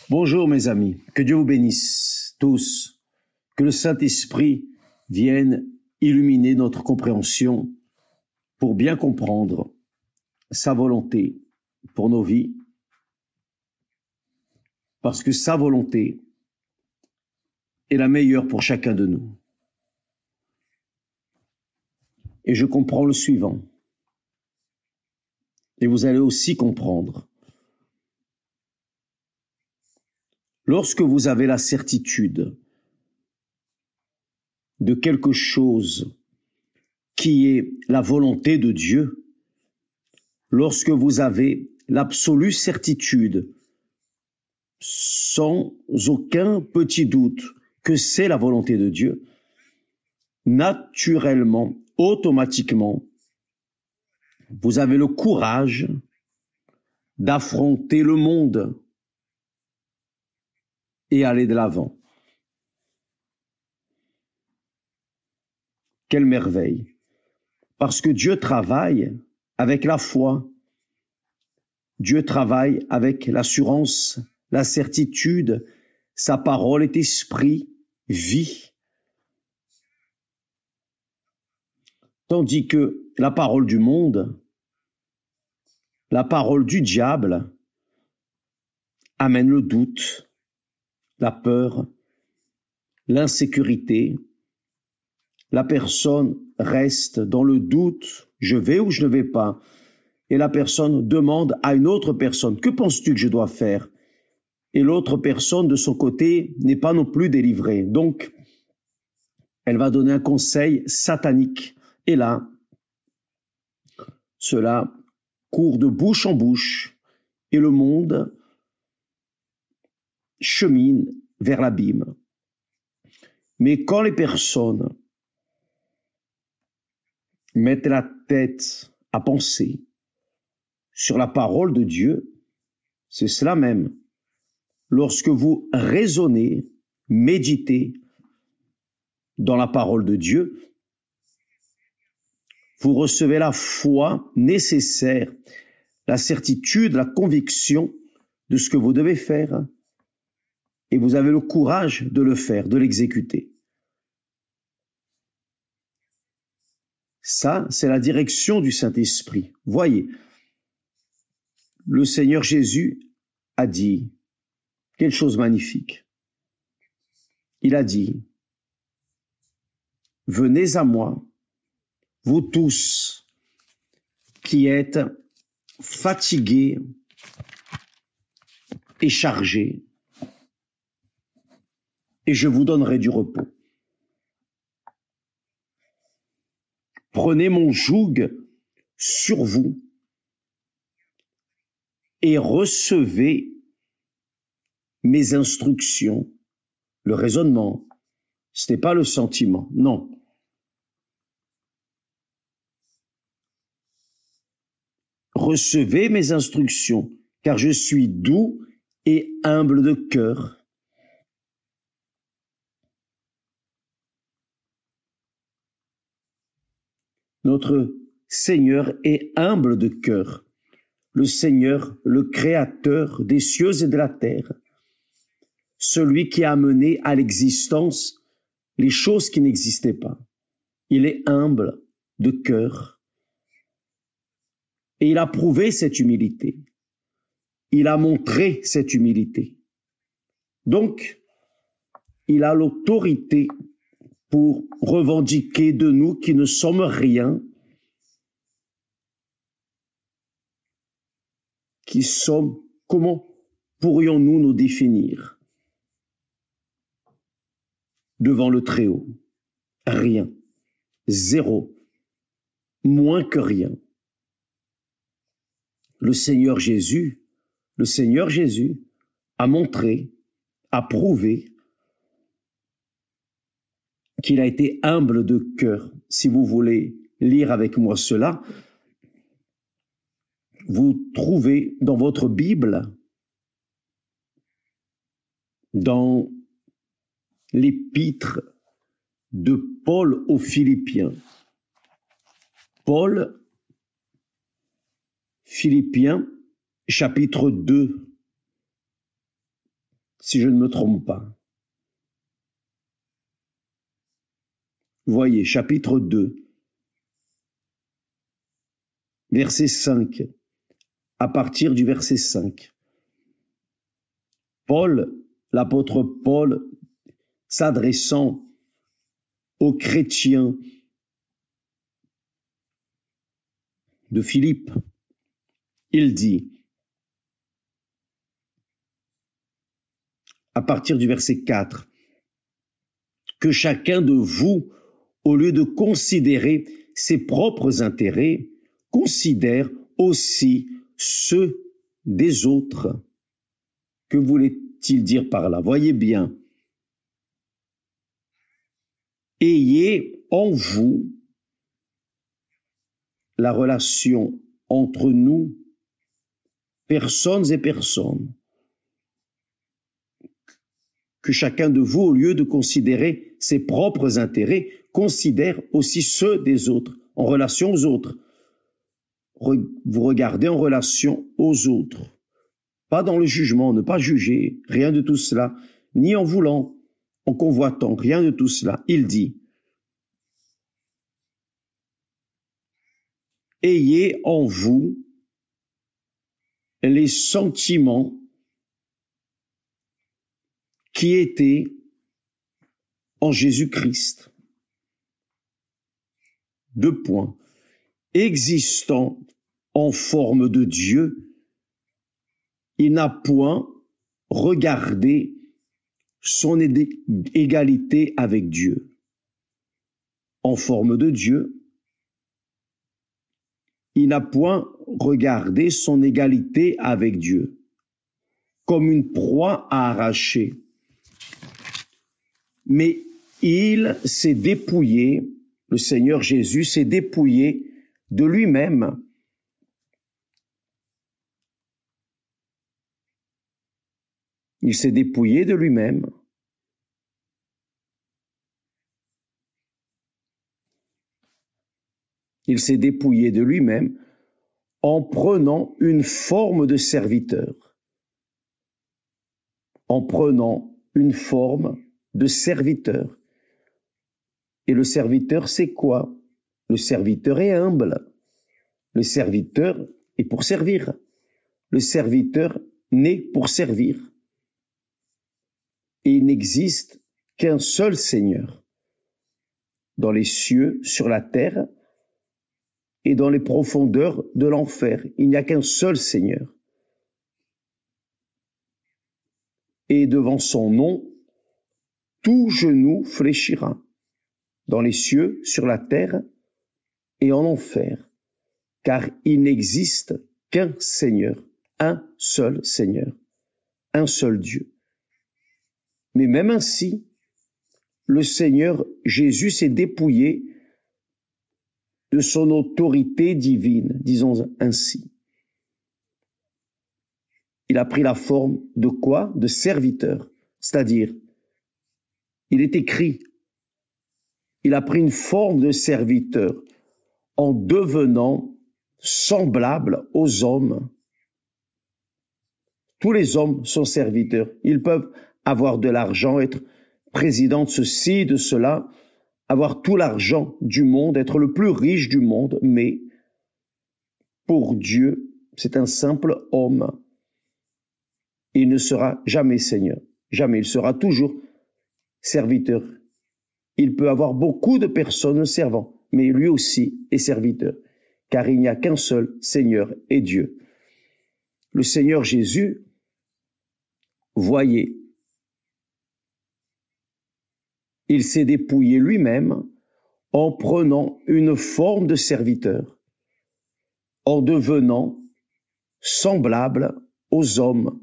Bonjour mes amis, que Dieu vous bénisse tous, que le Saint-Esprit vienne illuminer notre compréhension pour bien comprendre sa volonté pour nos vies, parce que sa volonté est la meilleure pour chacun de nous. Et je comprends le suivant, et vous allez aussi comprendre. Lorsque vous avez la certitude de quelque chose qui est la volonté de Dieu, lorsque vous avez l'absolue certitude, sans aucun petit doute, que c'est la volonté de Dieu, naturellement, automatiquement, vous avez le courage d'affronter le monde et aller de l'avant. Quelle merveille! Parce que Dieu travaille avec la foi. Dieu travaille avec l'assurance, la certitude. Sa parole est esprit, vie. Tandis que la parole du monde, la parole du diable, amène le doute, la peur, l'insécurité. La personne reste dans le doute, je vais ou je ne vais pas. Et la personne demande à une autre personne, que penses-tu que je dois faire? Et l'autre personne, de son côté, n'est pas non plus délivrée. Donc, elle va donner un conseil satanique. Et là, cela court de bouche en bouche et le monde chemine vers l'abîme. Mais quand les personnes mettent la tête à penser sur la parole de Dieu, c'est cela même. Lorsque vous raisonnez, méditez dans la parole de Dieu, vous recevez la foi nécessaire, la certitude, la conviction de ce que vous devez faire, et vous avez le courage de le faire, de l'exécuter. Ça, c'est la direction du Saint-Esprit. Voyez, le Seigneur Jésus a dit quelque chose de magnifique. Il a dit, « Venez à moi, vous tous qui êtes fatigués et chargés, et je vous donnerai du repos. Prenez mon joug sur vous et recevez mes instructions. » Le raisonnement, ce n'est pas le sentiment, non. Recevez mes instructions, car je suis doux et humble de cœur. Notre Seigneur est humble de cœur. Le Seigneur, le Créateur des cieux et de la terre, celui qui a amené à l'existence les choses qui n'existaient pas. Il est humble de cœur et il a prouvé cette humilité. Il a montré cette humilité. Donc, il a l'autorité pour revendiquer de nous qui ne sommes rien, qui sommes, comment pourrions-nous nous définir devant le Très-Haut? Rien, zéro, moins que rien. Le Seigneur Jésus a montré, a prouvé qu'il a été humble de cœur. Si vous voulez lire avec moi cela, vous trouvez dans votre Bible, dans l'épître de Paul aux Philippiens. Paul, Philippiens, chapitre 2, si je ne me trompe pas. Voyez, chapitre 2, verset 5, à partir du verset 5. Paul, l'apôtre Paul, s'adressant aux chrétiens de Philippe, il dit, à partir du verset 4, que chacun de vous, au lieu de considérer ses propres intérêts, considère aussi ceux des autres. Que voulait-il dire par là? Voyez bien. Ayez en vous la relation entre nous, personnes et personnes. Que chacun de vous, au lieu de considérer ses propres intérêts, considère aussi ceux des autres, en relation aux autres. Vous regardez en relation aux autres. Pas dans le jugement, ne pas juger, rien de tout cela, ni en voulant, en convoitant, rien de tout cela. Il dit, ayez en vous les sentiments qui étaient en Jésus-Christ. 2 points. Existant en forme de Dieu, il n'a point regardé son égalité avec Dieu. En forme de Dieu, il n'a point regardé son égalité avec Dieu comme une proie à arracher. Mais il s'est dépouillé, le Seigneur Jésus s'est dépouillé de lui-même. Il s'est dépouillé de lui-même. Il s'est dépouillé de lui-même en prenant une forme de serviteur. En prenant une forme de serviteur. Et le serviteur, c'est quoi? Le serviteur est humble. Le serviteur est pour servir. Le serviteur naît pour servir. Et il n'existe qu'un seul Seigneur. Dans les cieux, sur la terre et dans les profondeurs de l'enfer. Il n'y a qu'un seul Seigneur. Et devant son nom, tout genou fléchira, dans les cieux, sur la terre et en enfer, car il n'existe qu'un Seigneur, un seul Seigneur, un seul Dieu. Mais même ainsi, le Seigneur Jésus s'est dépouillé de son autorité divine, disons ainsi. Il a pris la forme de quoi? De serviteur, c'est-à-dire, il est écrit, il a pris une forme de serviteur en devenant semblable aux hommes. Tous les hommes sont serviteurs. Ils peuvent avoir de l'argent, être président de ceci, de cela, avoir tout l'argent du monde, être le plus riche du monde, mais pour Dieu, c'est un simple homme. Il ne sera jamais Seigneur, jamais, il sera toujours serviteur. Il peut avoir beaucoup de personnes le servant, mais lui aussi est serviteur, car il n'y a qu'un seul Seigneur et Dieu. Le Seigneur Jésus, voyez, il s'est dépouillé lui-même en prenant une forme de serviteur, en devenant semblable aux hommes.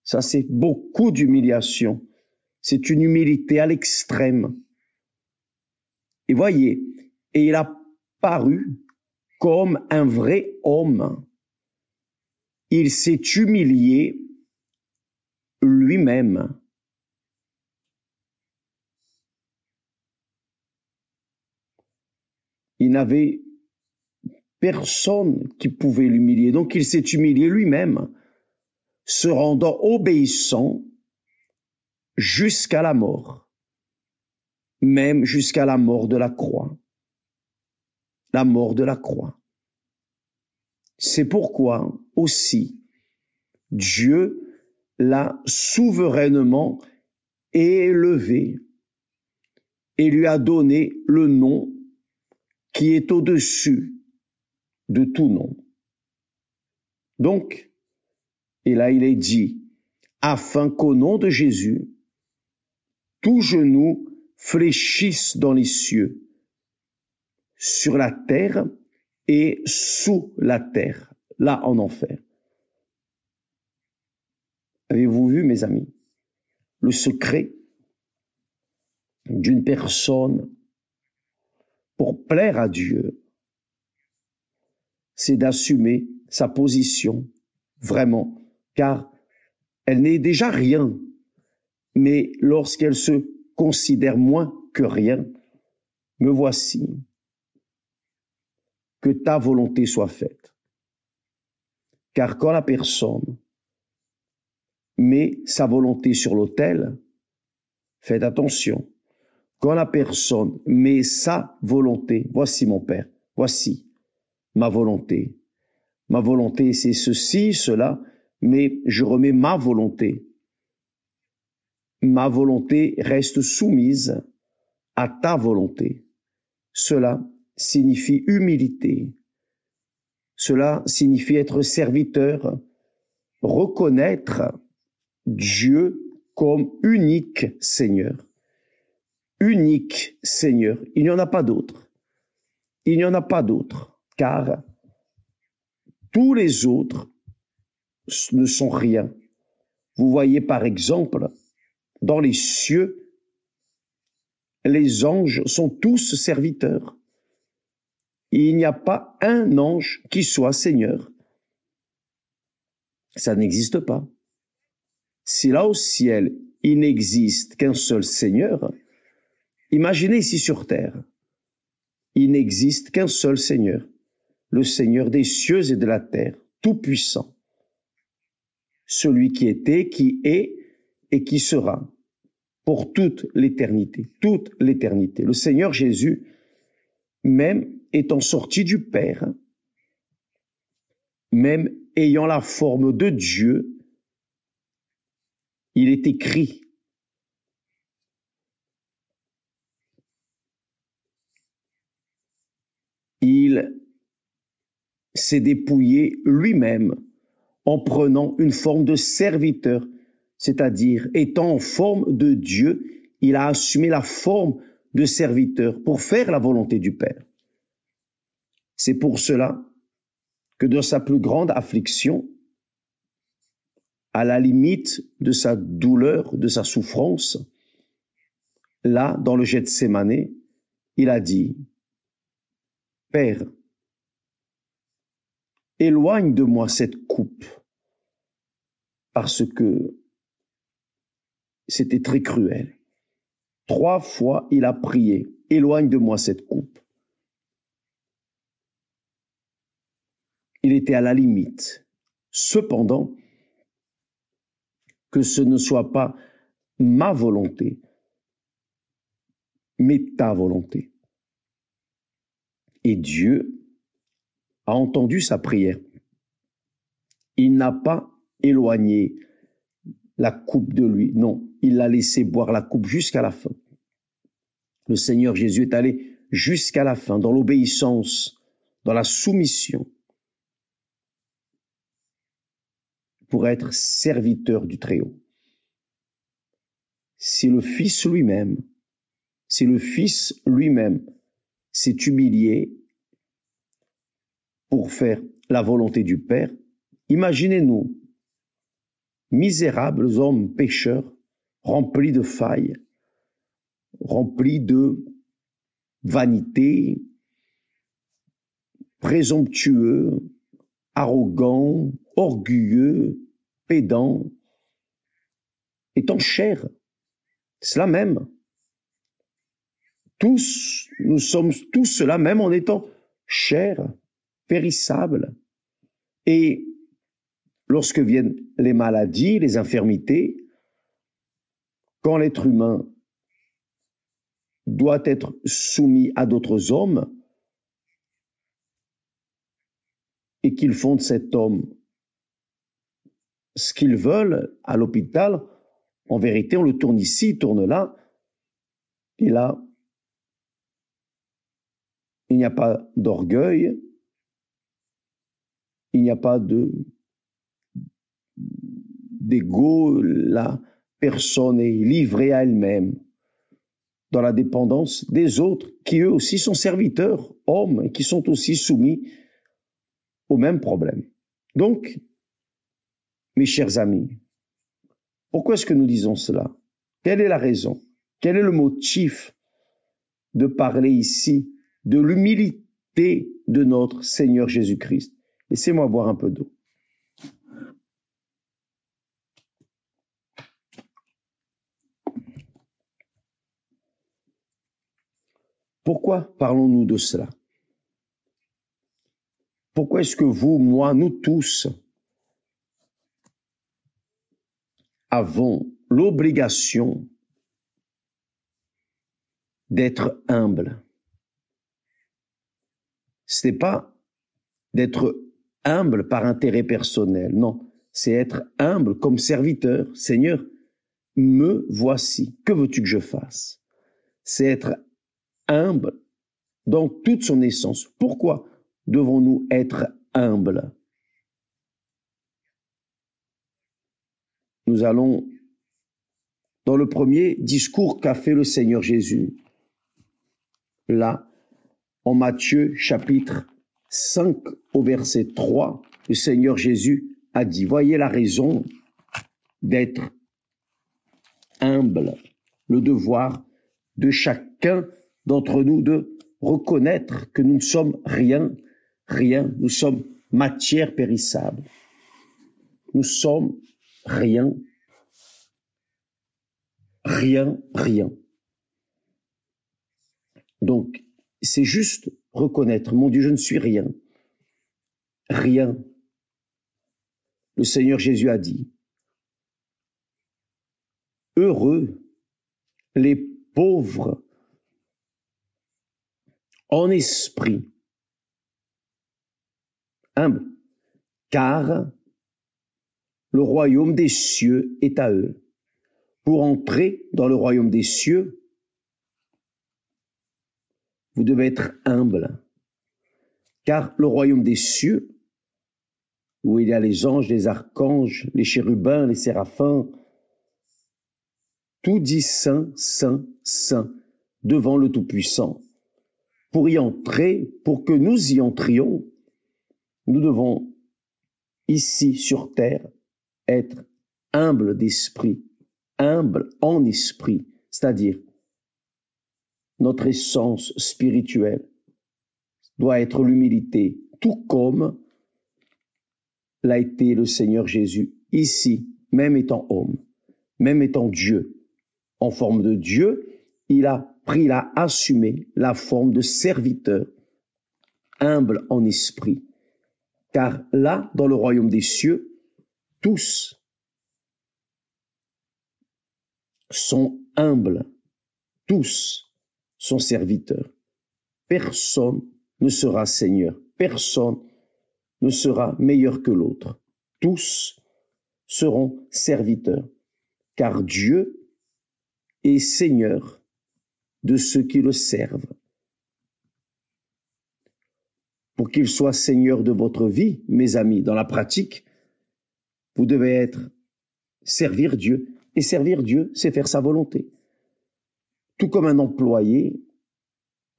Ça, c'est beaucoup d'humiliation. C'est une humilité à l'extrême. Et voyez, et il a paru comme un vrai homme. Il s'est humilié lui-même. Il n'avait personne qui pouvait l'humilier. Donc il s'est humilié lui-même, se rendant obéissant jusqu'à la mort, même jusqu'à la mort de la croix. La mort de la croix. C'est pourquoi aussi Dieu l'a souverainement élevé et lui a donné le nom qui est au-dessus de tout nom. Donc, et là il est dit, afin qu'au nom de Jésus, tout genou fléchisse dans les cieux, sur la terre et sous la terre, là en enfer. Avez-vous vu, mes amis, le secret d'une personne pour plaire à Dieu, c'est d'assumer sa position, vraiment, car elle n'est déjà rien, mais lorsqu'elle se considère moins que rien, me voici, que ta volonté soit faite. Car quand la personne met sa volonté sur l'autel, faites attention, quand la personne met sa volonté, voici mon Père, voici ma volonté. Ma volonté, c'est ceci, cela, mais je remets ma volonté. Ma volonté reste soumise à ta volonté. Cela signifie humilité. Cela signifie être serviteur, reconnaître Dieu comme unique Seigneur. Unique Seigneur. Il n'y en a pas d'autre. Il n'y en a pas d'autre, car tous les autres ne sont rien. Vous voyez par exemple, dans les cieux, les anges sont tous serviteurs. Il n'y a pas un ange qui soit Seigneur. Ça n'existe pas. Si là au ciel, il n'existe qu'un seul Seigneur, imaginez ici sur terre, il n'existe qu'un seul Seigneur, le Seigneur des cieux et de la terre, tout-puissant, celui qui était, qui est et qui sera pour toute l'éternité, toute l'éternité. Le Seigneur Jésus, même étant sorti du Père, même ayant la forme de Dieu, il est écrit, il s'est dépouillé lui-même en prenant une forme de serviteur, c'est-à-dire étant en forme de Dieu, il a assumé la forme de serviteur pour faire la volonté du Père. C'est pour cela que dans sa plus grande affliction, à la limite de sa douleur, de sa souffrance, là, dans le Gethsémané, il a dit, « Père, éloigne de moi cette coupe, parce que c'était très cruel. » 3 fois, il a prié, « Éloigne de moi cette coupe. » Il était à la limite. Cependant, que ce ne soit pas ma volonté, mais ta volonté. Et Dieu a entendu sa prière. Il n'a pas éloigné la coupe de lui. Non, il l'a laissé boire la coupe jusqu'à la fin. Le Seigneur Jésus est allé jusqu'à la fin, dans l'obéissance, dans la soumission, pour être serviteur du Très-Haut. Si le Fils lui-même s'est humilié pour faire la volonté du Père, imaginez-nous, misérables hommes pécheurs, remplis de failles, remplis de vanité, présomptueux, arrogants, orgueilleux, pédants, étant chers, cela même. Tous, nous sommes tous cela même en étant chers, périssables. Et lorsque viennent les maladies, les infirmités, quand l'être humain doit être soumis à d'autres hommes et qu'ils font de cet homme ce qu'ils veulent à l'hôpital, en vérité, on le tourne ici, il tourne là, et là, il n'y a pas d'orgueil, il n'y a pas d'ego, la personne est livrée à elle-même, dans la dépendance des autres, qui eux aussi sont serviteurs, hommes, et qui sont aussi soumis au même problème. Donc, mes chers amis, pourquoi est-ce que nous disons cela? Quelle est la raison? Quel est le motif de parler ici de l'humilité de notre Seigneur Jésus-Christ? Laissez-moi boire un peu d'eau. Pourquoi parlons-nous de cela? Pourquoi est-ce que vous, moi, nous tous avons l'obligation d'être humbles? Ce n'est pas d'être humble par intérêt personnel, non, c'est être humble comme serviteur. Seigneur, me voici, que veux-tu que je fasse? C'est être humble dans toute son essence. Pourquoi devons-nous être humbles? Nous allons dans le premier discours qu'a fait le Seigneur Jésus, là, en Matthieu chapitre 5 au verset 3, le Seigneur Jésus a dit, voyez la raison d'être humble, le devoir de chacun d'entre nous de reconnaître que nous ne sommes rien, nous sommes matière périssable. Nous sommes rien. Donc, c'est juste reconnaître, mon Dieu, je ne suis rien. Rien. Le Seigneur Jésus a dit, heureux les pauvres en esprit, humble, car le royaume des cieux est à eux. Pour entrer dans le royaume des cieux, vous devez être humble, car le royaume des cieux, où il y a les anges, les archanges, les chérubins, les séraphins, tout dit saint, saint, saint, devant le Tout-Puissant. Pour y entrer, pour que nous y entrions, nous devons, ici sur terre, être humble d'esprit, humble en esprit, c'est-à-dire notre essence spirituelle doit être l'humilité, tout comme l'a été le Seigneur Jésus, ici, même étant homme, même étant Dieu. En forme de Dieu, il a assumé la forme de serviteur, humble en esprit. Car là, dans le royaume des cieux, tous sont humbles, tous sont serviteurs. Personne ne sera seigneur, personne ne sera meilleur que l'autre. Tous seront serviteurs, car Dieu est Seigneur de ceux qui le servent. Pour qu'il soit Seigneur de votre vie, mes amis, dans la pratique, vous devez servir Dieu. Et servir Dieu, c'est faire sa volonté. Tout comme un employé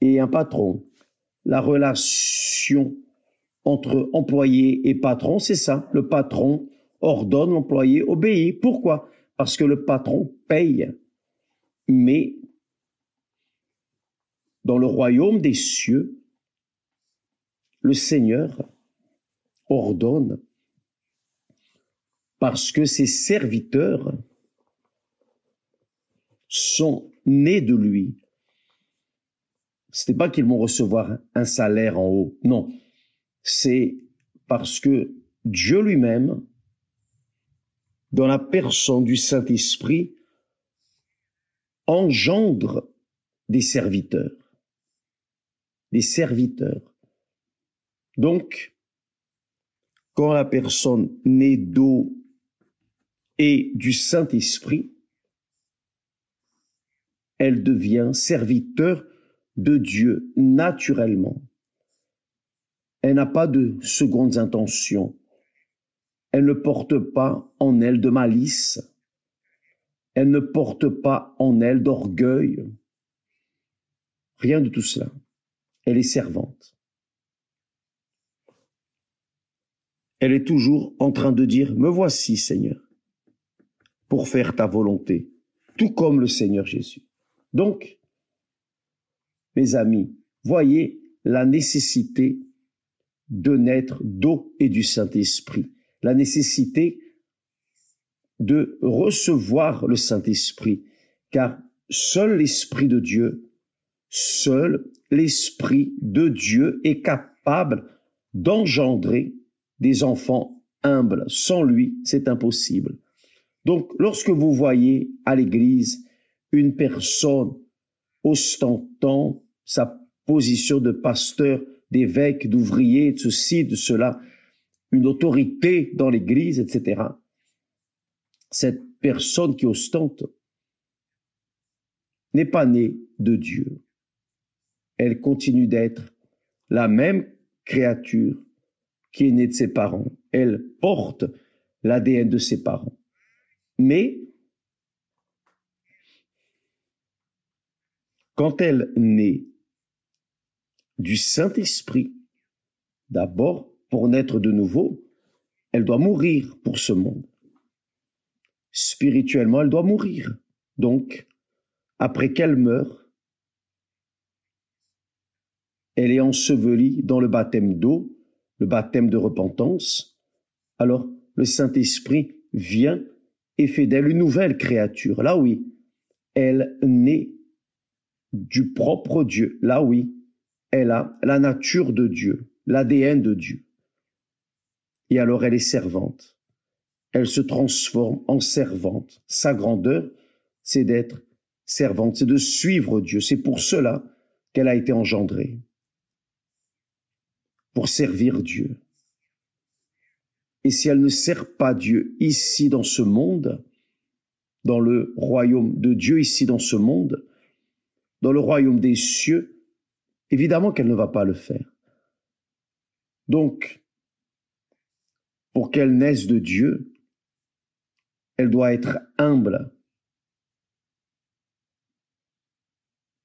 et un patron. La relation entre employé et patron, c'est ça. Le patron ordonne, l'employé obéit. Pourquoi? Parce que le patron paye. Mais dans le royaume des cieux, le Seigneur ordonne parce que ses serviteurs sont nés de lui. Ce n'est pas qu'ils vont recevoir un salaire en haut, non. C'est parce que Dieu lui-même, dans la personne du Saint-Esprit, engendre des serviteurs. Des serviteurs. Donc, quand la personne naît d'eau et du Saint-Esprit, elle devient serviteur de Dieu naturellement. Elle n'a pas de secondes intentions. Elle ne porte pas en elle de malice. Elle ne porte pas en elle d'orgueil. Rien de tout cela. Elle est servante. Elle est toujours en train de dire, me voici, Seigneur, pour faire ta volonté, tout comme le Seigneur Jésus. Donc, mes amis, voyez la nécessité de naître d'eau et du Saint-Esprit, la nécessité de recevoir le Saint-Esprit, car seul l'Esprit de Dieu, seul l'Esprit de Dieu est capable d'engendrer des enfants humbles. Sans lui, c'est impossible. Donc, lorsque vous voyez à l'église une personne ostentant sa position de pasteur, d'évêque, d'ouvrier, de ceci, de cela, une autorité dans l'église, etc., cette personne qui ostente n'est pas née de Dieu. Elle continue d'être la même créature qui est née de ses parents. Elle porte l'ADN de ses parents. Mais quand elle naît du Saint-Esprit, d'abord, pour naître de nouveau, elle doit mourir pour ce monde. Spirituellement, elle doit mourir. Donc, après qu'elle meurt, elle est ensevelie dans le baptême d'eau, le baptême de repentance. Alors, le Saint-Esprit vient et fait d'elle une nouvelle créature. Là, oui, elle naît du propre Dieu. Là, oui, elle a la nature de Dieu, l'ADN de Dieu. Et alors, elle est servante. Elle se transforme en servante. Sa grandeur, c'est d'être servante, c'est de suivre Dieu. C'est pour cela qu'elle a été engendrée. Pour servir Dieu. Et si elle ne sert pas Dieu ici dans ce monde, dans le royaume de Dieu ici dans ce monde, dans le royaume des cieux, évidemment qu'elle ne va pas le faire. Donc, pour qu'elle naisse de Dieu, elle doit être humble.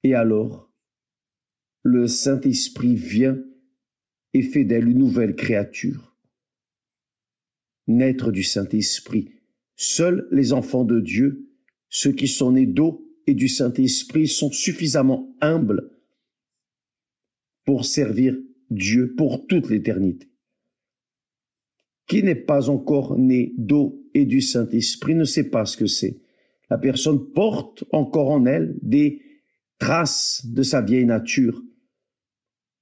Et alors, le Saint-Esprit vient et fait d'elle une nouvelle créature. Naître du Saint-Esprit. Seuls les enfants de Dieu, ceux qui sont nés d'eau et du Saint-Esprit, sont suffisamment humbles pour servir Dieu pour toute l'éternité. Qui n'est pas encore né d'eau et du Saint-Esprit ne sait pas ce que c'est. La personne porte encore en elle des traces de sa vieille nature,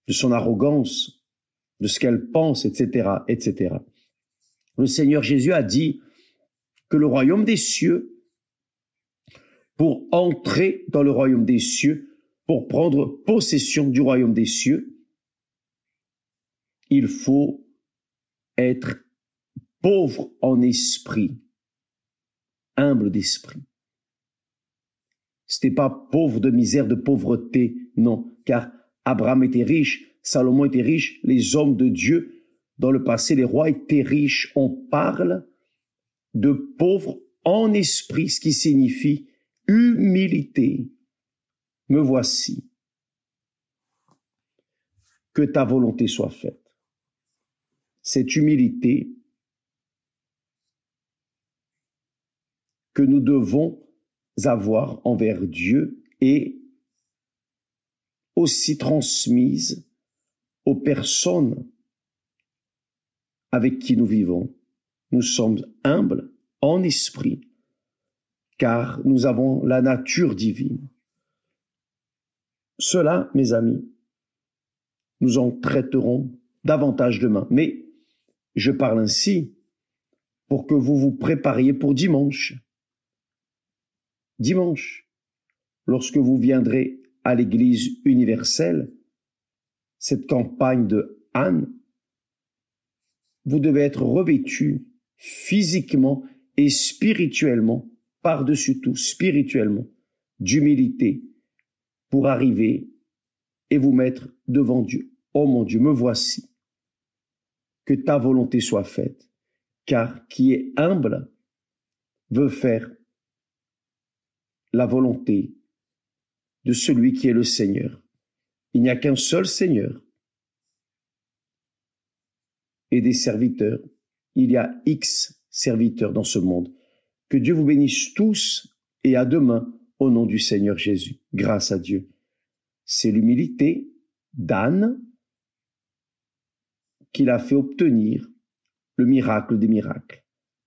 de son arrogance, de ce qu'elle pense, etc., etc. Le Seigneur Jésus a dit que le royaume des cieux, pour entrer dans le royaume des cieux, pour prendre possession du royaume des cieux, il faut être pauvre en esprit, humble d'esprit. C'était pas pauvre de misère, de pauvreté, non, car Abraham était riche, Salomon était riche, les hommes de Dieu, dans le passé, les rois étaient riches. On parle de pauvre en esprit, ce qui signifie humilité. Me voici. Que ta volonté soit faite. Cette humilité que nous devons avoir envers Dieu est aussi transmise aux personnes avec qui nous vivons. Nous sommes humbles en esprit, car nous avons la nature divine. Cela, mes amis, nous en traiterons davantage demain. Mais je parle ainsi pour que vous vous prépariez pour dimanche. Dimanche, lorsque vous viendrez à l'Église universelle, cette campagne de Anne, vous devez être revêtu physiquement et spirituellement, par-dessus tout, spirituellement, d'humilité, pour arriver et vous mettre devant Dieu. Oh mon Dieu, me voici. Que ta volonté soit faite, car qui est humble veut faire la volonté de celui qui est le Seigneur. Il n'y a qu'un seul Seigneur et des serviteurs. Il y a X serviteurs dans ce monde. Que Dieu vous bénisse tous et à demain au nom du Seigneur Jésus. Grâce à Dieu. C'est l'humilité d'Anne qu'il a fait obtenir le miracle des miracles.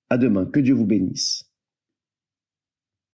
À demain. Que Dieu vous bénisse.